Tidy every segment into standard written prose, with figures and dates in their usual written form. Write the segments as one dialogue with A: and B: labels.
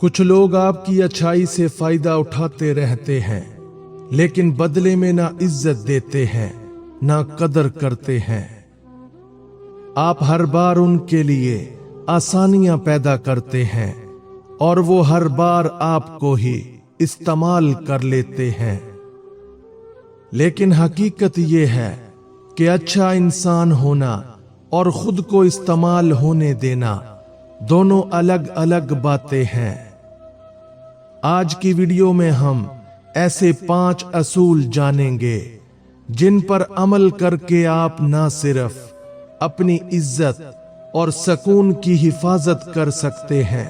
A: कुछ लोग आपकी अच्छाई से फायदा उठाते रहते हैं, लेकिन बदले में ना इज्जत देते हैं ना कदर करते हैं। आप हर बार उनके लिए आसानियां पैदा करते हैं और वो हर बार आपको ही इस्तेमाल कर लेते हैं। लेकिन हकीकत ये है कि अच्छा इंसान होना और खुद को इस्तेमाल होने देना दोनों अलग अलग बातें हैं। आज की वीडियो में हम ऐसे 5 असूल जानेंगे जिन पर अमल करके आप ना सिर्फ अपनी इज्जत और सुकून की हिफाजत कर सकते हैं,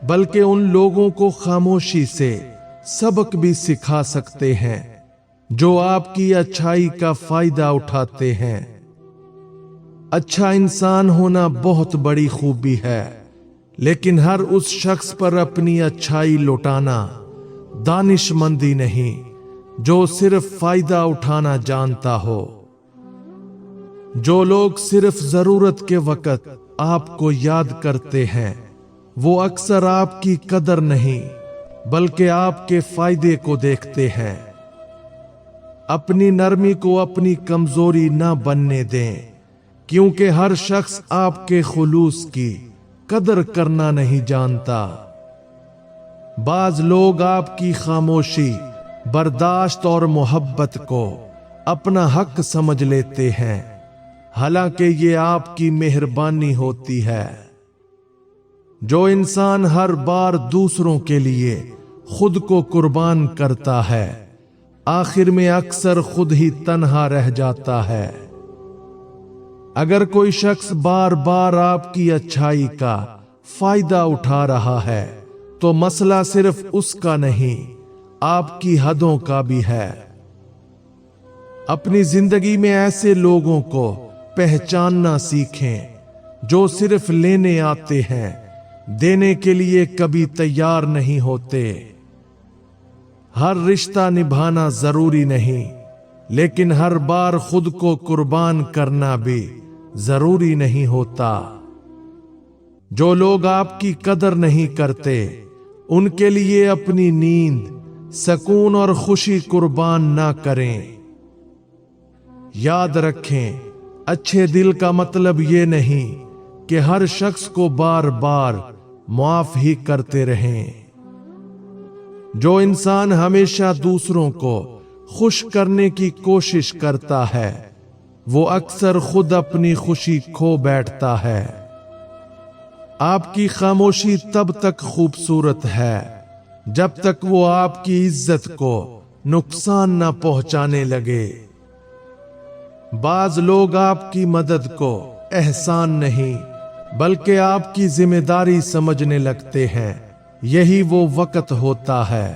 A: बल्कि उन लोगों को खामोशी से सबक भी सिखा सकते हैं जो आपकी अच्छाई का फायदा उठाते हैं। अच्छा इंसान होना बहुत बड़ी खूबी है, लेकिन हर उस शख्स पर अपनी अच्छाई लुटाना दानिशमंदी नहीं जो सिर्फ फायदा उठाना जानता हो। जो लोग सिर्फ जरूरत के वक्त आपको याद करते हैं, वो अक्सर आपकी कदर नहीं बल्कि आपके फायदे को देखते हैं। अपनी नरमी को अपनी कमजोरी ना बनने दें, क्योंकि हर शख्स आपके खुलूस की कदर करना नहीं जानता। बाज लोग आपकी खामोशी, बर्दाश्त और मोहब्बत को अपना हक समझ लेते हैं, हालांकि ये आपकी मेहरबानी होती है। जो इंसान हर बार दूसरों के लिए खुद को कुर्बान करता है, आखिर में अक्सर खुद ही तन्हा रह जाता है। अगर कोई शख्स बार बार आपकी अच्छाई का फायदा उठा रहा है, तो मसला सिर्फ उसका नहीं, आपकी हदों का भी है। अपनी जिंदगी में ऐसे लोगों को पहचानना सीखें जो सिर्फ लेने आते हैं, देने के लिए कभी तैयार नहीं होते। हर रिश्ता निभाना जरूरी नहीं, लेकिन हर बार खुद को कुर्बान करना भी जरूरी नहीं होता। जो लोग आपकी कदर नहीं करते, उनके लिए अपनी नींद, सुकून और खुशी कुर्बान ना करें। याद रखें, अच्छे दिल का मतलब ये नहीं कि हर शख्स को बार बार माफ ही करते रहें। जो इंसान हमेशा दूसरों को खुश करने की कोशिश करता है, वो अक्सर खुद अपनी खुशी खो बैठता है। आपकी खामोशी तब तक खूबसूरत है जब तक वो आपकी इज्जत को नुकसान न पहुंचाने लगे। बाज लोग आपकी मदद को एहसान नहीं बल्कि आपकी जिम्मेदारी समझने लगते हैं। यही वो वक्त होता है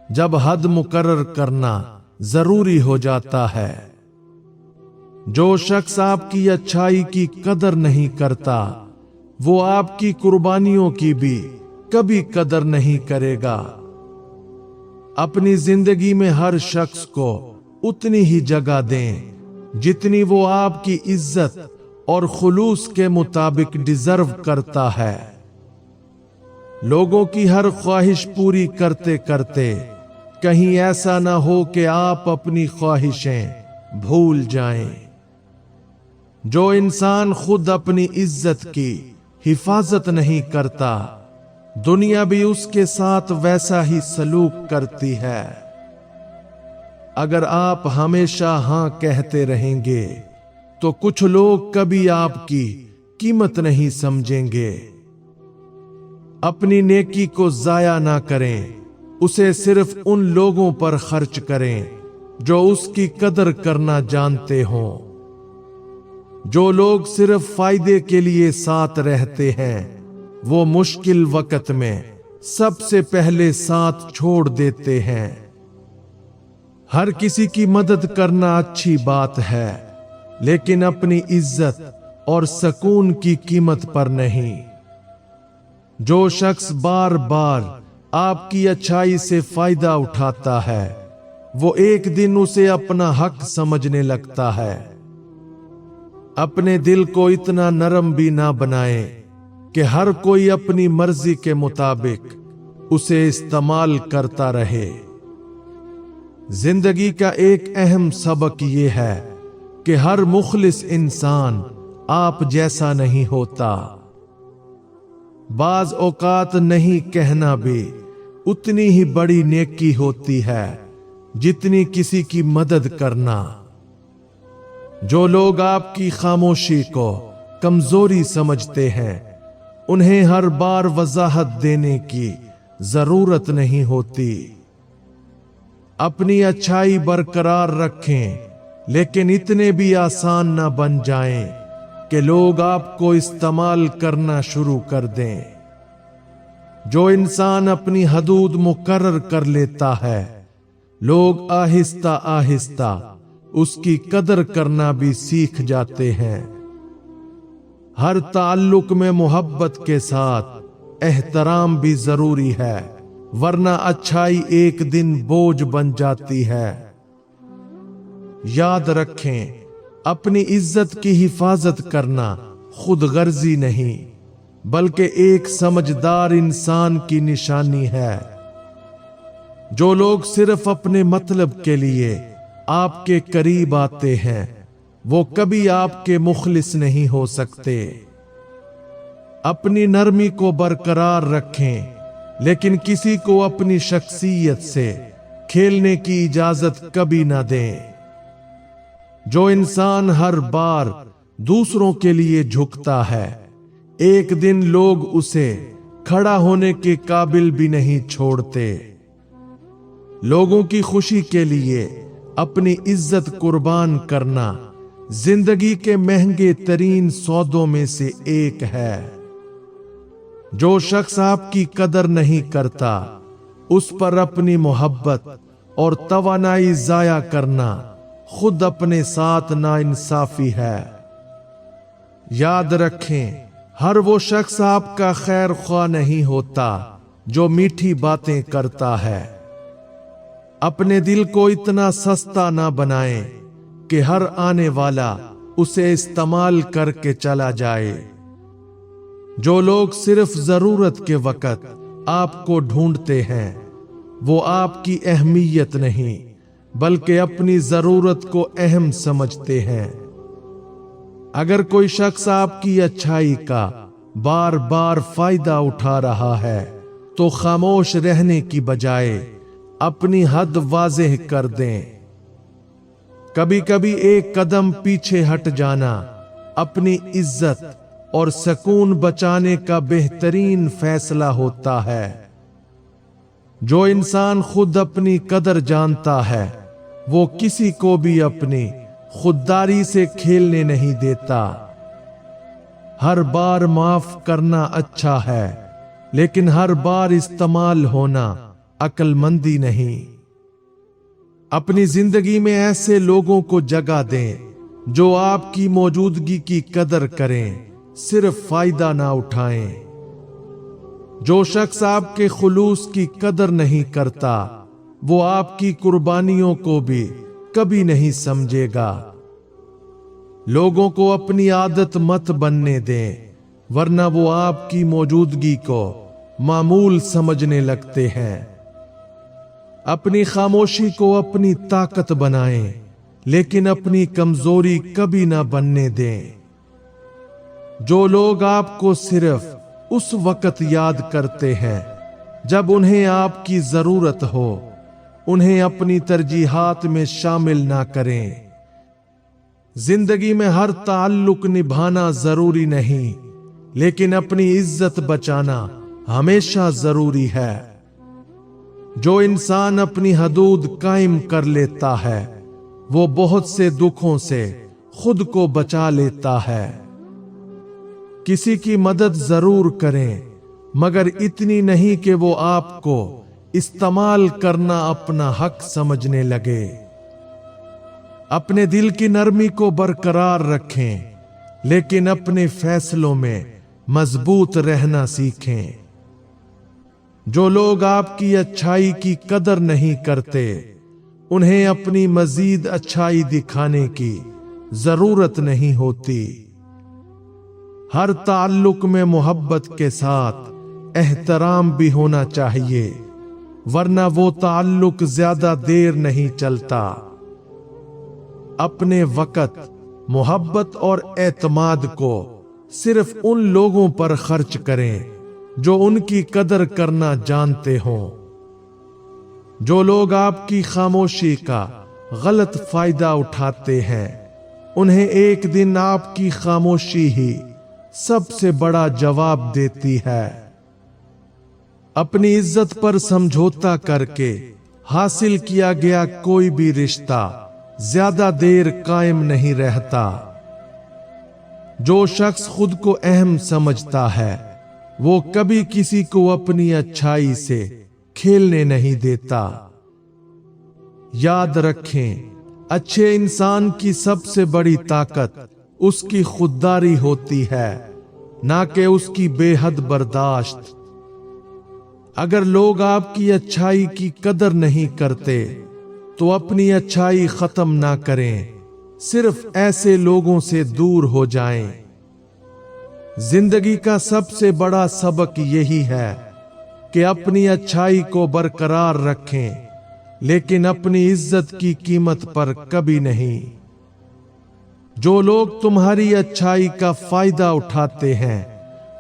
A: जब हद मुकर्रर करना जरूरी हो जाता है। जो शख्स आपकी अच्छाई की कदर नहीं करता, वो आपकी कुर्बानियों की भी कभी कदर नहीं करेगा। अपनी जिंदगी में हर शख्स को उतनी ही जगह दें जितनी वो आपकी इज्जत और खुलूस के मुताबिक डिजर्व करता है। लोगों की हर ख्वाहिश पूरी करते करते कहीं ऐसा ना हो कि आप अपनी ख्वाहिशें भूल जाएं। जो इंसान खुद अपनी इज्जत की हिफाजत नहीं करता, दुनिया भी उसके साथ वैसा ही सलूक करती है। अगर आप हमेशा हां कहते रहेंगे, तो कुछ लोग कभी आपकी कीमत नहीं समझेंगे। अपनी नेकी को जाया ना करें, उसे सिर्फ उन लोगों पर खर्च करें जो उसकी कदर करना जानते हों। जो लोग सिर्फ फायदे के लिए साथ रहते हैं, वो मुश्किल वक्त में सबसे पहले साथ छोड़ देते हैं। हर किसी की मदद करना अच्छी बात है, लेकिन अपनी इज्जत और सुकून की कीमत पर नहीं। जो शख्स बार बार आपकी अच्छाई से फायदा उठाता है, वो एक दिन उसे अपना हक समझने लगता है। अपने दिल को इतना नरम भी ना बनाएं کہ हर कोई अपनी मर्जी के मुताबिक उसे इस्तेमाल करता रहे। जिंदगी का एक अहम सबक ये है कि हर मुखलिस इंसान आप जैसा नहीं होता। बाज औकात नहीं कहना भी उतनी ही बड़ी नेकी होती है जितनी किसी की मदद करना। जो लोग आपकी खामोशी को कमजोरी समझते हैं, उन्हें हर बार वजाहत देने की जरूरत नहीं होती। अपनी अच्छाई बरकरार रखें, लेकिन इतने भी आसान ना बन जाएं कि लोग आपको इस्तेमाल करना शुरू कर दें। जो इंसान अपनी हदूद मुकर्रर कर लेता है, लोग आहिस्ता आहिस्ता उसकी कदर करना भी सीख जाते हैं। हर ताल्लुक में मोहब्बत के साथ एहतराम भी जरूरी है, वरना अच्छाई एक दिन बोझ बन जाती है। याद रखें, अपनी इज्जत की हिफाजत करना खुद गर्जी नहीं, बल्कि एक समझदार इंसान की निशानी है। जो लोग सिर्फ अपने मतलब के लिए आपके करीब आते हैं, वो कभी आपके मुखलिस नहीं हो सकते। अपनी नरमी को बरकरार रखें, लेकिन किसी को अपनी शख्सियत से खेलने की इजाजत कभी ना दें। जो इंसान हर बार दूसरों के लिए झुकता है, एक दिन लोग उसे खड़ा होने के काबिल भी नहीं छोड़ते। लोगों की खुशी के लिए अपनी इज्जत कुर्बान करना जिंदगी के महंगे तरीन सौदों में से एक है। जो शख्स आपकी कदर नहीं करता, उस पर अपनी मोहब्बत और तवानाई जाया करना खुद अपने साथ नाइंसाफी है। याद रखें, हर वो शख्स आपका खैर ख्वाह नहीं होता जो मीठी बातें करता है। अपने दिल को इतना सस्ता ना बनाएं कि हर आने वाला उसे इस्तेमाल करके चला जाए। जो लोग सिर्फ जरूरत के वक्त आपको ढूंढते हैं, वो आपकी अहमियत नहीं बल्कि अपनी जरूरत को अहम समझते हैं। अगर कोई शख्स आपकी अच्छाई का बार बार फायदा उठा रहा है, तो खामोश रहने की बजाय अपनी हद वाज़ेह कर दें। कभी कभी एक कदम पीछे हट जाना अपनी इज्जत और सुकून बचाने का बेहतरीन फैसला होता है। जो इंसान खुद अपनी कदर जानता है, वो किसी को भी अपनी खुददारी से खेलने नहीं देता। हर बार माफ करना अच्छा है, लेकिन हर बार इस्तेमाल होना अक्लमंदी नहीं। अपनी जिंदगी में ऐसे लोगों को जगह दें जो आपकी मौजूदगी की कदर करें, सिर्फ फायदा ना उठाएं। जो शख्स आपके खुलूस की कदर नहीं करता, वो आपकी कुर्बानियों को भी कभी नहीं समझेगा। लोगों को अपनी आदत मत बनने दें, वरना वो आपकी मौजूदगी को मामूल समझने लगते हैं। अपनी खामोशी को अपनी ताकत बनाएं, लेकिन अपनी कमजोरी कभी ना बनने दें। जो लोग आपको सिर्फ उस वक्त याद करते हैं जब उन्हें आपकी जरूरत हो, उन्हें अपनी तरजीहात में शामिल ना करें। जिंदगी में हर ताल्लुक निभाना जरूरी नहीं, लेकिन अपनी इज्जत बचाना हमेशा जरूरी है। जो इंसान अपनी हदूद कायम कर लेता है, वो बहुत से दुखों से खुद को बचा लेता है। किसी की मदद जरूर करें, मगर इतनी नहीं कि वो आपको इस्तेमाल करना अपना हक समझने लगे। अपने दिल की नरमी को बरकरार रखें, लेकिन अपने फैसलों में मजबूत रहना सीखें। जो लोग आपकी अच्छाई की कदर नहीं करते, उन्हें अपनी मजीद अच्छाई दिखाने की जरूरत नहीं होती। हर ताल्लुक में मोहब्बत के साथ एहतराम भी होना चाहिए, वरना वो ताल्लुक ज्यादा देर नहीं चलता। अपने वक़्त, मोहब्बत और एतमाद को सिर्फ उन लोगों पर खर्च करें जो उनकी कदर करना जानते हों। जो लोग आपकी खामोशी का गलत फायदा उठाते हैं, उन्हें एक दिन आपकी खामोशी ही सबसे बड़ा जवाब देती है। अपनी इज्जत पर समझौता करके हासिल किया गया कोई भी रिश्ता ज्यादा देर कायम नहीं रहता। जो शख्स खुद को अहम समझता है, वो कभी किसी को अपनी अच्छाई से खेलने नहीं देता। याद रखें, अच्छे इंसान की सबसे बड़ी ताकत उसकी खुददारी होती है, ना कि उसकी बेहद बर्दाश्त। अगर लोग आपकी अच्छाई की कदर नहीं करते, तो अपनी अच्छाई खत्म ना करें, सिर्फ ऐसे लोगों से दूर हो जाएं। जिंदगी का सबसे बड़ा सबक यही है कि अपनी अच्छाई को बरकरार रखें, लेकिन अपनी इज्जत की कीमत पर कभी नहीं। जो लोग तुम्हारी अच्छाई का फायदा उठाते हैं,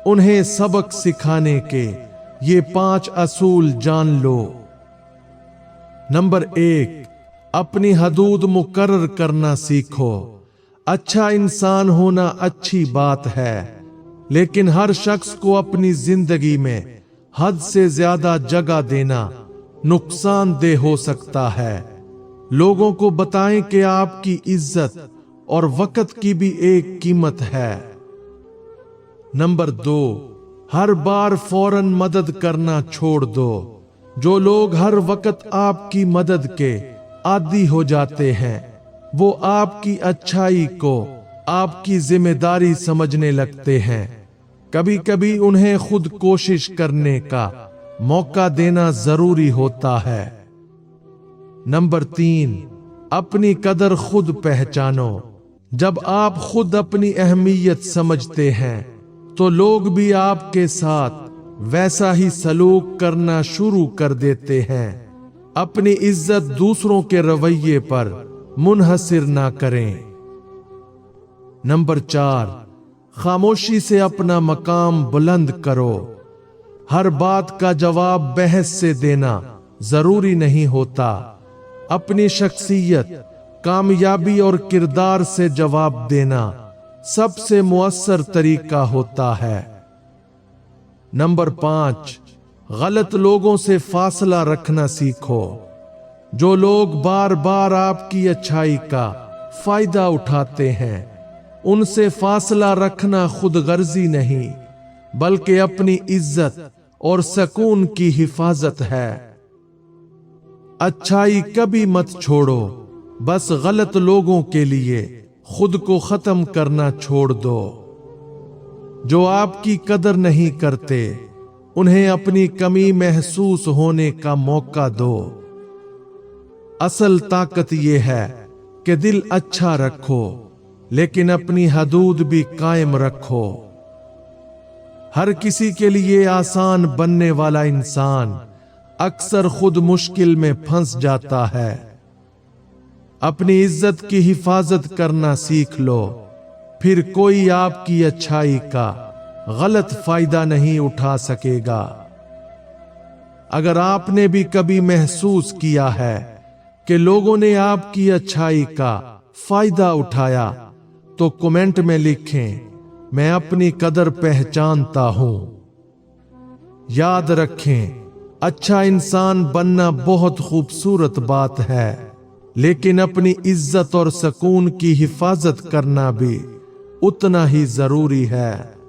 A: उन्हें सबक सिखाने के ये 5 असूल जान लो। नंबर 1, अपनी हदूद मुकर्रर करना सीखो। अच्छा इंसान होना अच्छी बात है, लेकिन हर शख्स को अपनी जिंदगी में हद से ज्यादा जगह देना नुकसानदेह हो सकता है। लोगों को बताएं कि आपकी इज्जत और वक़्त की भी एक कीमत है। नंबर 2, हर बार फौरन मदद करना छोड़ दो। जो लोग हर वक्त आपकी मदद के आदी हो जाते हैं, वो आपकी अच्छाई को आपकी जिम्मेदारी समझने लगते हैं। कभी कभी उन्हें खुद कोशिश करने का मौका देना जरूरी होता है। नंबर 3, अपनी कदर खुद पहचानो। जब आप खुद अपनी अहमियत समझते हैं, तो लोग भी आपके साथ वैसा ही सलूक करना शुरू कर देते हैं। अपनी इज्जत दूसरों के रवैये पर मुनहसिर ना करें। नंबर 4, खामोशी से अपना मकाम बुलंद करो। हर बात का जवाब बहस से देना जरूरी नहीं होता। अपनी शख्सियत, कामयाबी और किरदार से जवाब देना सबसे मुअस्सर तरीका होता है। नंबर 5, गलत लोगों से फासला रखना सीखो। जो लोग बार बार आपकी अच्छाई का फायदा उठाते हैं, उनसे फासला रखना खुदगर्जी नहीं, बल्कि अपनी इज्जत और सुकून की हिफाजत है। अच्छाई कभी मत छोड़ो, बस गलत लोगों के लिए खुद को खत्म करना छोड़ दो। जो आपकी कदर नहीं करते, उन्हें अपनी कमी महसूस होने का मौका दो। असल ताकत यह है कि दिल अच्छा रखो, लेकिन अपनी हदूद भी कायम रखो। हर किसी के लिए आसान बनने वाला इंसान अक्सर खुद मुश्किल में फंस जाता है। अपनी इज्जत की हिफाजत करना सीख लो, फिर कोई आपकी अच्छाई का गलत फायदा नहीं उठा सकेगा। अगर आपने भी कभी महसूस किया है कि लोगों ने आपकी अच्छाई का फायदा उठाया, तो कमेंट में लिखें, मैं अपनी कदर पहचानता हूं। याद रखें, अच्छा इंसान बनना बहुत खूबसूरत बात है, लेकिन अपनी इज्जत और सुकून की हिफाजत करना भी उतना ही जरूरी है।